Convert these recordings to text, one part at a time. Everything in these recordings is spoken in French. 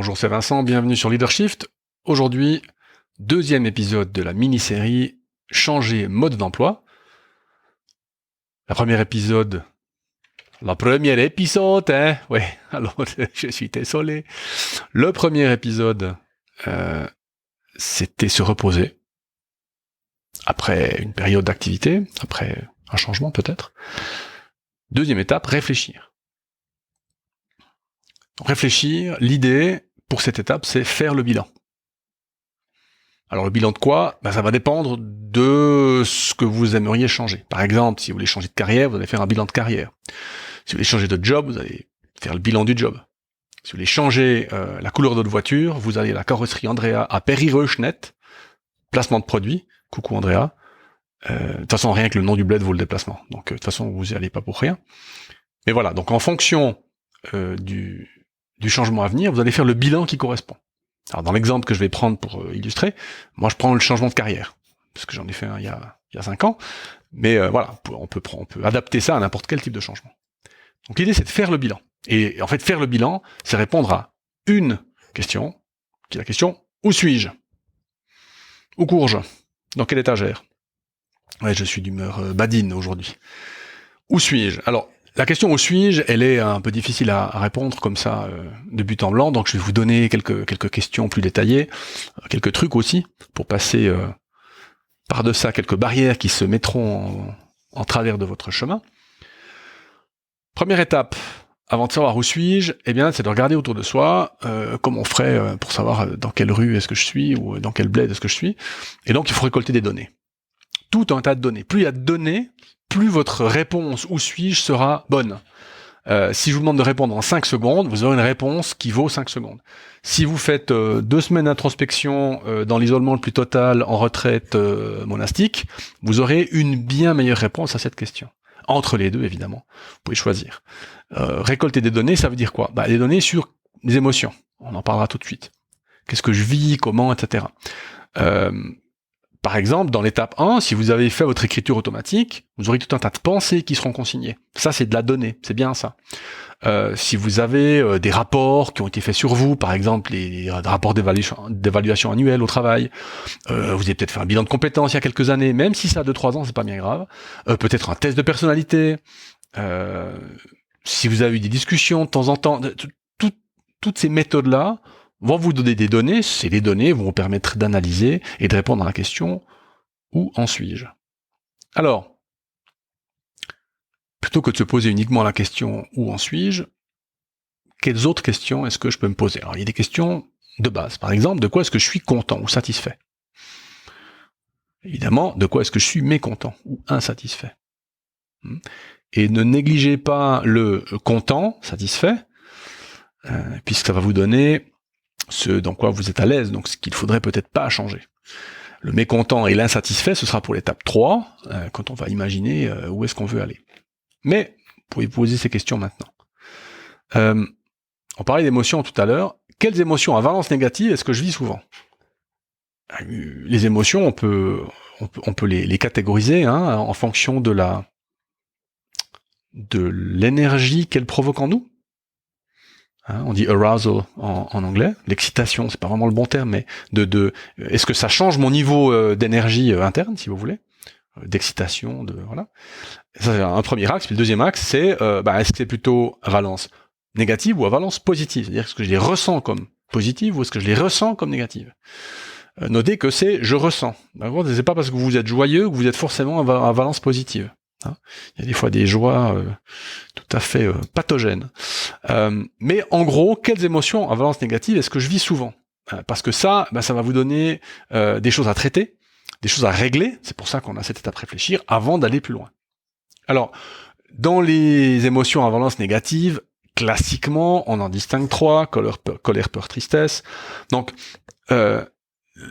Bonjour, c'est Vincent, bienvenue sur Leadershift. Aujourd'hui, deuxième épisode de la mini-série Changer mode d'emploi. Le premier épisode, hein. Ouais, alors je suis désolé. Le premier épisode, c'était se reposer. Après une période d'activité, après un changement peut-être. Deuxième étape, réfléchir. Réfléchir, l'idée pour cette étape, c'est faire le bilan. Alors le bilan de quoi ? Ça va dépendre de ce que vous aimeriez changer. Par exemple, si vous voulez changer de carrière, vous allez faire un bilan de carrière. Si vous voulez changer de job, vous allez faire le bilan du job. Si vous voulez changer la couleur de votre voiture, vous allez à la carrosserie Andrea à Péry-Reuschnet, placement de produit, coucou Andrea. De toute façon, rien que le nom du bled vaut le déplacement. Donc de toute façon, vous n'y allez pas pour rien. Mais voilà, donc en fonction du changement à venir, vous allez faire le bilan qui correspond. Alors dans l'exemple que je vais prendre pour illustrer, moi je prends le changement de carrière, parce que j'en ai fait un il y a 5 ans, mais voilà, on peut adapter ça à n'importe quel type de changement. Donc l'idée c'est de faire le bilan. Et en fait faire le bilan, c'est répondre à une question, qui est la question « Où suis-je » Où cours-je ? Dans quelle étagère ? Ouais, je suis d'humeur badine aujourd'hui. Où suis-je ? Alors, la question où suis-je, elle est un peu difficile à répondre comme ça de but en blanc, donc je vais vous donner quelques questions plus détaillées, quelques trucs aussi pour passer par-deçà quelques barrières qui se mettront en travers de votre chemin. Première étape, avant de savoir où suis-je, eh bien c'est de regarder autour de soi comme on ferait pour savoir dans quelle rue est-ce que je suis ou dans quel bled est-ce que je suis. Et donc il faut récolter des données. Tout un tas de données. Plus il y a de données, plus votre réponse « où suis-je » sera bonne. Si je vous demande de répondre en 5 secondes, vous aurez une réponse qui vaut 5 secondes. Si vous faites 2 semaines d'introspection dans l'isolement le plus total en retraite monastique, vous aurez une bien meilleure réponse à cette question. Entre les deux, évidemment. Vous pouvez choisir. Récolter des données, ça veut dire quoi ? Des données sur les émotions. On en parlera tout de suite. Qu'est-ce que je vis, comment, etc. Par exemple, dans l'étape 1, si vous avez fait votre écriture automatique, vous aurez tout un tas de pensées qui seront consignées. Ça, c'est de la donnée, c'est bien ça. Si vous avez des rapports qui ont été faits sur vous, par exemple les rapports d'évaluation annuelle au travail, vous avez peut-être fait un bilan de compétences il y a quelques années, même si ça a 2-3 ans, c'est pas bien grave. Peut-être un test de personnalité. Si vous avez eu des discussions de temps en temps, toutes ces méthodes-là vont vous donner des données, et les données vont vous permettre d'analyser et de répondre à la question « Où en suis-je » Alors, plutôt que de se poser uniquement la question « Où en suis-je » quelles autres questions est-ce que je peux me poser ? Alors, il y a des questions de base. Par exemple, de quoi est-ce que je suis content ou satisfait ? Évidemment, de quoi est-ce que je suis mécontent ou insatisfait ? Et ne négligez pas le content, satisfait, puisque ça va vous donner ce dans quoi vous êtes à l'aise, donc ce qu'il faudrait peut-être pas changer. Le mécontent et l'insatisfait, ce sera pour l'étape 3, quand on va imaginer où est-ce qu'on veut aller. Mais, vous pouvez poser ces questions maintenant. On parlait d'émotions tout à l'heure. Quelles émotions à valence négative est-ce que je vis souvent ? Les émotions, on peut les catégoriser en fonction de l'énergie qu'elles provoquent en nous. On dit arousal en anglais, l'excitation, c'est pas vraiment le bon terme, mais est-ce que ça change mon niveau d'énergie interne, si vous voulez, d'excitation, voilà. Ça c'est un premier axe. Puis le deuxième axe, c'est est-ce que c'est plutôt à valence négative ou à valence positive, c'est-à-dire est-ce que je les ressens comme positives ou est-ce que je les ressens comme négatives. Notez que c'est je ressens. D'accord ? C'est pas parce que vous êtes joyeux que vous êtes forcément à valence positive. Il y a des fois des joies tout à fait pathogènes. Mais en gros, quelles émotions à valence négative est-ce que je vis souvent ? Parce que ça va vous donner des choses à traiter, des choses à régler. C'est pour ça qu'on a cette étape réfléchir avant d'aller plus loin. Alors, dans les émotions à valence négative, classiquement, on en distingue 3, colère, peur, tristesse. Donc,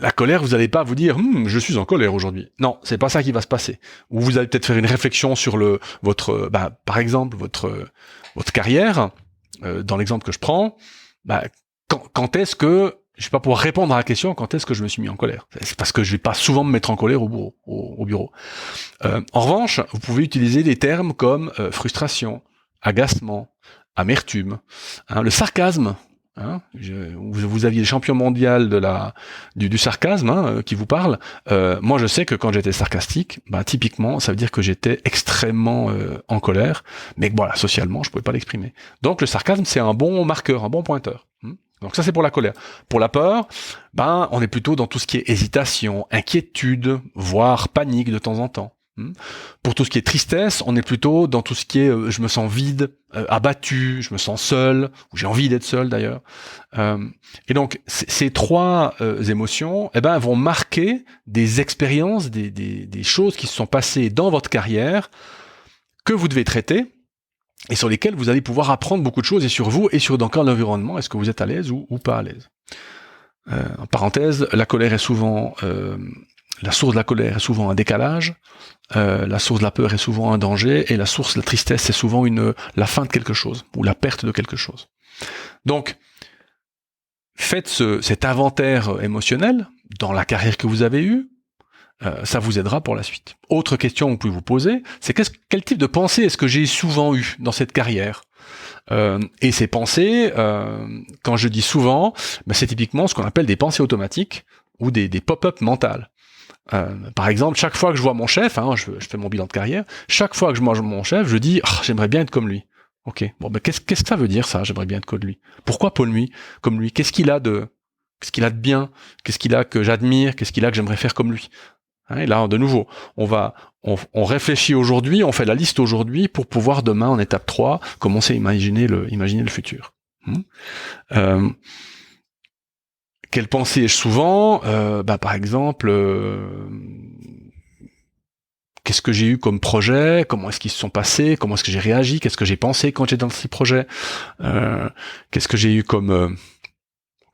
la colère, vous n'allez pas vous dire je suis en colère aujourd'hui. Non, c'est pas ça qui va se passer. Ou vous allez peut-être faire une réflexion sur par exemple votre carrière. Dans l'exemple que je prends, quand est-ce que je vais pas pouvoir répondre à la question quand est-ce que je me suis mis en colère. C'est parce que je vais pas souvent me mettre en colère au bureau. En revanche, vous pouvez utiliser des termes comme frustration, agacement, amertume, le sarcasme. hein, vous aviez le champion mondial du sarcasme, hein, qui vous parle. Moi, je sais que quand j'étais sarcastique, typiquement, ça veut dire que j'étais extrêmement en colère, mais que voilà, socialement, je pouvais pas l'exprimer. Donc, le sarcasme, c'est un bon marqueur, un bon pointeur. Donc ça, c'est pour la colère. Pour la peur, on est plutôt dans tout ce qui est hésitation, inquiétude, voire panique de temps en temps. Pour tout ce qui est tristesse, on est plutôt dans tout ce qui est je me sens vide, abattu, je me sens seul, ou j'ai envie d'être seul d'ailleurs. Et donc ces trois émotions, vont marquer des expériences, des choses qui se sont passées dans votre carrière que vous devez traiter et sur lesquelles vous allez pouvoir apprendre beaucoup de choses et sur vous et sur dans quel environnement est-ce que vous êtes à l'aise ou pas à l'aise. En parenthèse, la colère est souvent la source de la colère est souvent un décalage, la source de la peur est souvent un danger, et la source de la tristesse c'est souvent la fin de quelque chose, ou la perte de quelque chose. Donc, faites cet inventaire émotionnel dans la carrière que vous avez eue, ça vous aidera pour la suite. Autre question que vous pouvez vous poser, c'est quel type de pensée est-ce que j'ai souvent eu dans cette carrière ? Et ces pensées, quand je dis souvent, c'est typiquement ce qu'on appelle des pensées automatiques, ou des pop-up mentales. Par exemple, chaque fois que je vois mon chef, je fais mon bilan de carrière, chaque fois que je vois mon chef, je dis j'aimerais bien être comme lui. Ok, qu'est-ce que ça veut dire ça, j'aimerais bien être comme lui? Pourquoi Paul lui comme lui? Qu'est-ce qu'il a de bien? Qu'est-ce qu'il a que j'admire? Qu'est-ce qu'il a que j'aimerais faire comme lui? Et là, de nouveau, on réfléchit aujourd'hui, on fait la liste aujourd'hui pour pouvoir demain, en étape 3, commencer à imaginer le futur. Quelle pensée ai-je souvent? Par exemple, qu'est-ce que j'ai eu comme projet? Comment est-ce qu'ils se sont passés? Comment est-ce que j'ai réagi? Qu'est-ce que j'ai pensé quand j'étais dans ces projets? Qu'est-ce que j'ai eu comme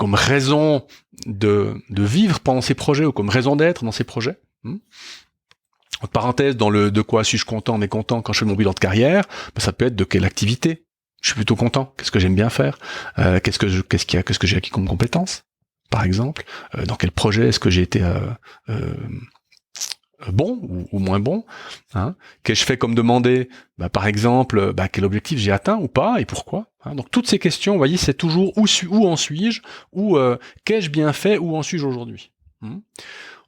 raison de vivre pendant ces projets ou comme raison d'être dans ces projets? En parenthèse, dans le de quoi suis-je content, mécontent quand je fais mon bilan de carrière, ça peut être de quelle activité je suis plutôt content. Qu'est-ce que j'aime bien faire? Qu'est-ce que j'ai acquis comme compétences? Par exemple, dans quel projet est-ce que j'ai été bon ou moins bon, qu'ai-je fait comme demandé, par exemple, quel objectif j'ai atteint ou pas et pourquoi, donc toutes ces questions, vous voyez, c'est toujours où en suis-je, ou qu'ai-je bien fait, où en suis-je aujourd'hui.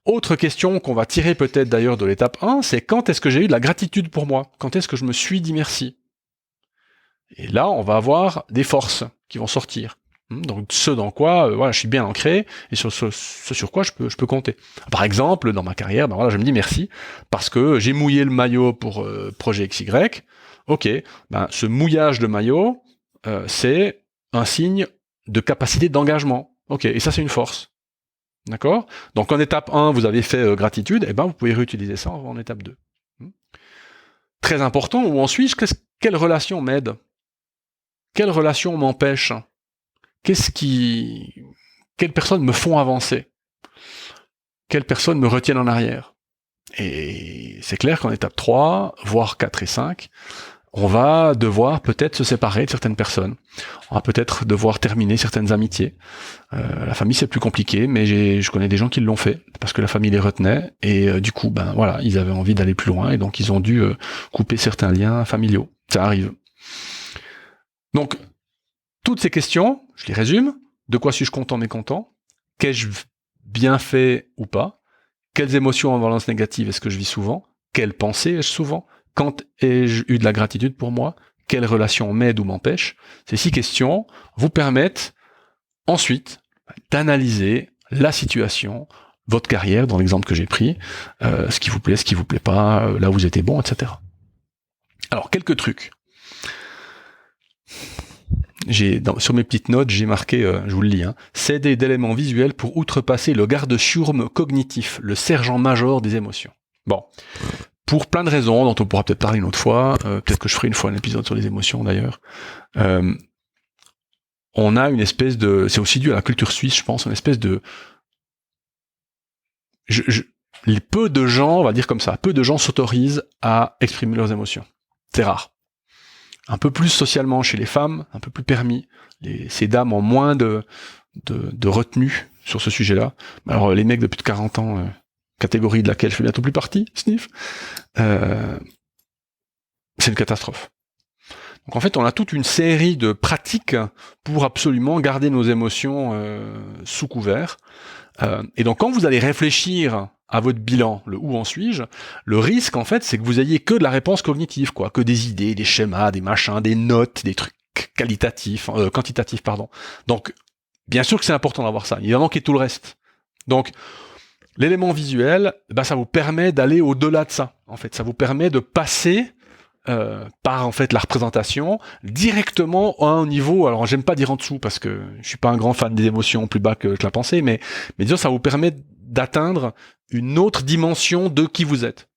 Autre question qu'on va tirer peut-être d'ailleurs de l'étape 1, c'est quand est-ce que j'ai eu de la gratitude pour moi, quand est-ce que je me suis dit merci. Et là, on va avoir des forces qui vont sortir. Donc ce dans quoi je suis bien ancré et sur ce sur quoi je peux compter. Par exemple, dans ma carrière, je me dis merci parce que j'ai mouillé le maillot pour projet XY. OK, ce mouillage de maillot, c'est un signe de capacité d'engagement. OK, et ça c'est une force. D'accord ? Donc en étape 1, vous avez fait gratitude, vous pouvez réutiliser ça en étape 2. Très important, où en suis-je ? Quelle relation m'aide ? Quelle relation m'empêche ? Quelles personnes me font avancer? Quelles personnes me retiennent en arrière? Et c'est clair qu'en étape 3, voire 4 et 5, on va devoir peut-être se séparer de certaines personnes. On va peut-être devoir terminer certaines amitiés. La famille, c'est plus compliqué, mais je connais des gens qui l'ont fait, parce que la famille les retenait, et du coup, ils avaient envie d'aller plus loin, et donc ils ont dû couper certains liens familiaux. Ça arrive. Donc, toutes ces questions, je les résume. De quoi suis-je content, mécontent? Qu'ai-je bien fait ou pas? Quelles émotions en valence négative est-ce que je vis souvent? Quelles pensées ai-je souvent? Quand ai-je eu de la gratitude pour moi? Quelles relations m'aident ou m'empêchent? Ces 6 questions vous permettent ensuite d'analyser la situation, votre carrière, dans l'exemple que j'ai pris, ce qui vous plaît, ce qui vous plaît pas, là où vous étiez bon, etc. Alors, quelques trucs. Sur mes petites notes, j'ai marqué, je vous le lis, s'aider d'éléments visuels pour outrepasser le garde-chiourme cognitif, le sergent-major des émotions. Bon, pour plein de raisons, dont on pourra peut-être parler une autre fois, peut-être que je ferai une fois un épisode sur les émotions d'ailleurs, on a une espèce de... C'est aussi dû à la culture suisse, je pense, une espèce de... peu de gens, on va dire comme ça, peu de gens s'autorisent à exprimer leurs émotions. C'est rare. Un peu plus socialement chez les femmes, un peu plus permis. Ces dames ont moins de retenue sur ce sujet-là. Alors les mecs de plus de 40 ans, catégorie de laquelle je fais bientôt plus partie, sniff, c'est une catastrophe. Donc en fait, on a toute une série de pratiques pour absolument garder nos émotions sous couvert. Et donc quand vous allez réfléchir à votre bilan, le où en suis-je, le risque en fait, c'est que vous ayez que de la réponse cognitive, quoi, que des idées, des schémas, des machins, des notes, des trucs quantitatifs, pardon. Donc bien sûr que c'est important d'avoir ça. Il va manquer tout le reste. Donc l'élément visuel, ça vous permet d'aller au-delà de ça. En fait, ça vous permet de passer par en fait la représentation directement à un niveau. Alors j'aime pas dire en dessous parce que je suis pas un grand fan des émotions plus bas que la pensée, mais disons ça vous permet d'atteindre une autre dimension de qui vous êtes.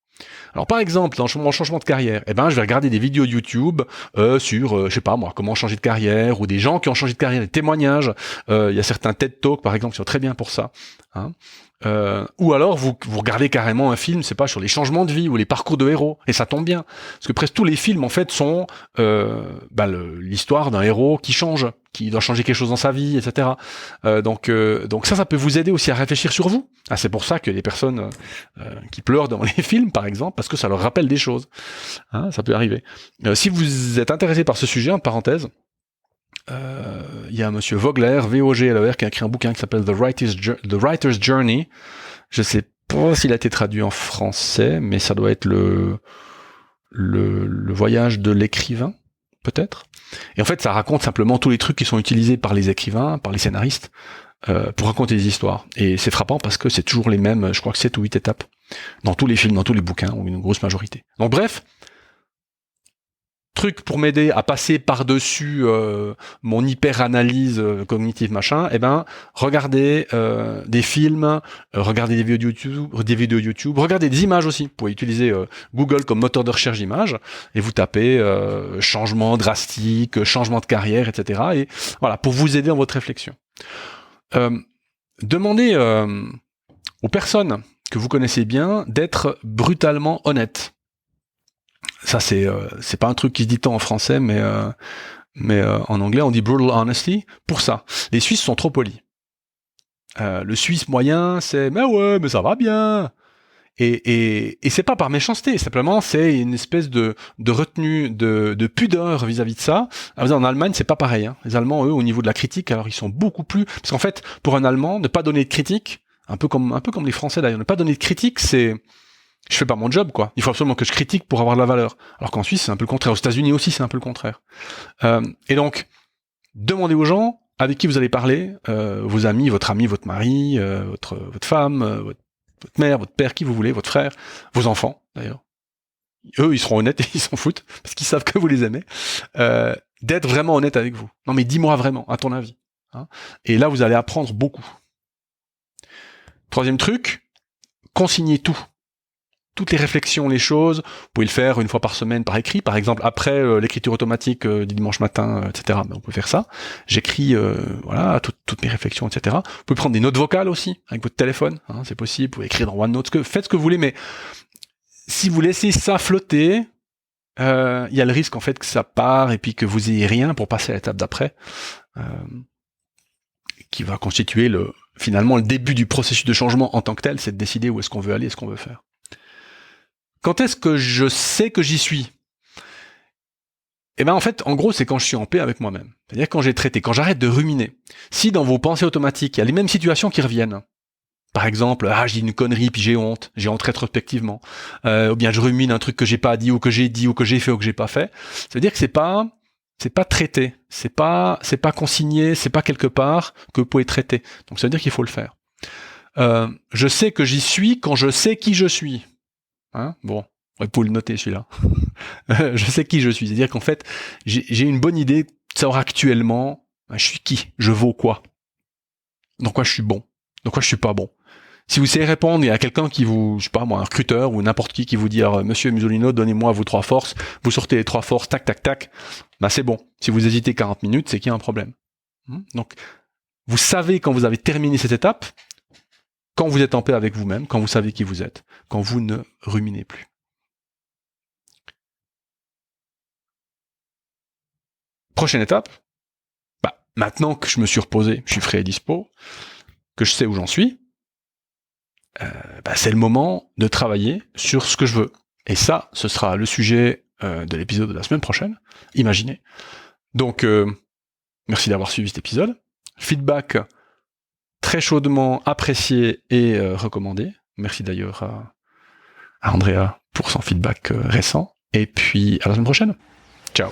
Alors par exemple, dans mon changement de carrière, je vais regarder des vidéos YouTube sur, je sais pas moi, comment changer de carrière, ou des gens qui ont changé de carrière, des témoignages. Il y a certains TED Talks par exemple qui sont très bien pour ça. Hein. Ou alors vous regardez carrément un film, c'est pas sur les changements de vie ou les parcours de héros, et ça tombe bien, parce que presque tous les films en fait sont l'histoire d'un héros qui change, qui doit changer quelque chose dans sa vie, etc. Donc ça peut vous aider aussi à réfléchir sur vous. C'est pour ça que les personnes qui pleurent dans les films, par exemple, parce que ça leur rappelle des choses. Hein, ça peut arriver. Si vous êtes intéressé par ce sujet, en parenthèse, il y a monsieur Vogler, V-O-G-L-E-R, qui a écrit un bouquin qui s'appelle The Writer's Journey. Je sais pas s'il a été traduit en français, mais ça doit être le voyage de l'écrivain, peut-être. Et en fait, ça raconte simplement tous les trucs qui sont utilisés par les écrivains, par les scénaristes, pour raconter des histoires. Et c'est frappant parce que c'est toujours les mêmes, je crois que 7 ou 8 étapes, dans tous les films, dans tous les bouquins, ou une grosse majorité. Donc bref, truc pour m'aider à passer par-dessus mon hyper-analyse cognitive machin, regardez des films, regardez des vidéos YouTube, regardez des images aussi. Vous pouvez utiliser Google comme moteur de recherche d'images et vous tapez changement drastique, changement de carrière, etc. Et voilà, pour vous aider dans votre réflexion. Demandez aux personnes que vous connaissez bien d'être brutalement honnêtes. Ça c'est pas un truc qui se dit tant en français, mais en anglais on dit brutal honesty pour ça. Les Suisses sont trop polis. Le Suisse moyen c'est mais ça va bien. Et c'est pas par méchanceté, simplement c'est une espèce de retenue, de pudeur vis-à-vis de ça. En Allemagne c'est pas pareil. Hein. Les Allemands eux au niveau de la critique, alors ils sont beaucoup plus, parce qu'en fait pour un Allemand ne pas donner de critique, un peu comme les Français d'ailleurs, ne pas donner de critique c'est je fais pas mon job, quoi. Il faut absolument que je critique pour avoir de la valeur. Alors qu'en Suisse, c'est un peu le contraire. Aux États-Unis aussi, c'est un peu le contraire. Et donc, demandez aux gens avec qui vous allez parler, vos amis, votre mari, votre femme, votre mère, votre père, qui vous voulez, votre frère, vos enfants, d'ailleurs. Eux, ils seront honnêtes et ils s'en foutent, parce qu'ils savent que vous les aimez. D'être vraiment honnête avec vous. Non, mais dis-moi vraiment, à ton avis. Hein. Et là, vous allez apprendre beaucoup. Troisième truc, consignez tout. Toutes les réflexions, les choses, vous pouvez le faire une fois par semaine par écrit, par exemple après l'écriture automatique du dimanche matin, etc. On peut faire ça. J'écris toutes mes réflexions, etc. Vous pouvez prendre des notes vocales aussi avec votre téléphone, hein, c'est possible. Vous pouvez écrire dans OneNote, faites ce que vous voulez, mais si vous laissez ça flotter, il y a le risque en fait que ça part et puis que vous ayez rien pour passer à l'étape d'après, qui va constituer finalement le début du processus de changement en tant que tel, c'est de décider où est-ce qu'on veut aller et ce qu'on veut faire. Quand est-ce que je sais que j'y suis ? En fait, en gros, c'est quand je suis en paix avec moi-même. C'est-à-dire quand j'ai traité, quand j'arrête de ruminer. Si dans vos pensées automatiques, il y a les mêmes situations qui reviennent. Par exemple, je dis une connerie puis j'ai honte rétrospectivement. Ou bien je rumine un truc que j'ai pas dit ou que j'ai fait ou que j'ai pas fait. Ça veut dire que c'est pas traité, c'est pas consigné, c'est pas quelque part que vous pouvez traiter. Donc ça veut dire qu'il faut le faire. Je sais que j'y suis quand je sais qui je suis. Hein, bon, vous pouvez le noter celui-là. Je sais qui je suis, c'est-à-dire qu'en fait, j'ai une bonne idée de savoir actuellement, je suis qui, je vaux quoi, dans quoi je suis bon, dans quoi je suis pas bon. Si vous savez répondre, il y a quelqu'un qui vous, je sais pas moi, un recruteur ou n'importe qui vous dit, Monsieur Musolino, donnez-moi vos 3 forces, vous sortez les 3 forces, tac, tac, tac, c'est bon. Si vous hésitez 40 minutes, c'est qu'il y a un problème. Donc, vous savez quand vous avez terminé cette étape, quand vous êtes en paix avec vous-même, quand vous savez qui vous êtes, quand vous ne ruminez plus. Prochaine étape, maintenant que je me suis reposé, je suis frais et dispo, que je sais où j'en suis, c'est le moment de travailler sur ce que je veux. Et ça, ce sera le sujet de l'épisode de la semaine prochaine. Imaginez. Donc, merci d'avoir suivi cet épisode. Feedback très chaudement apprécié et recommandé. Merci d'ailleurs à Andrea pour son feedback récent. Et puis, à la semaine prochaine. Ciao.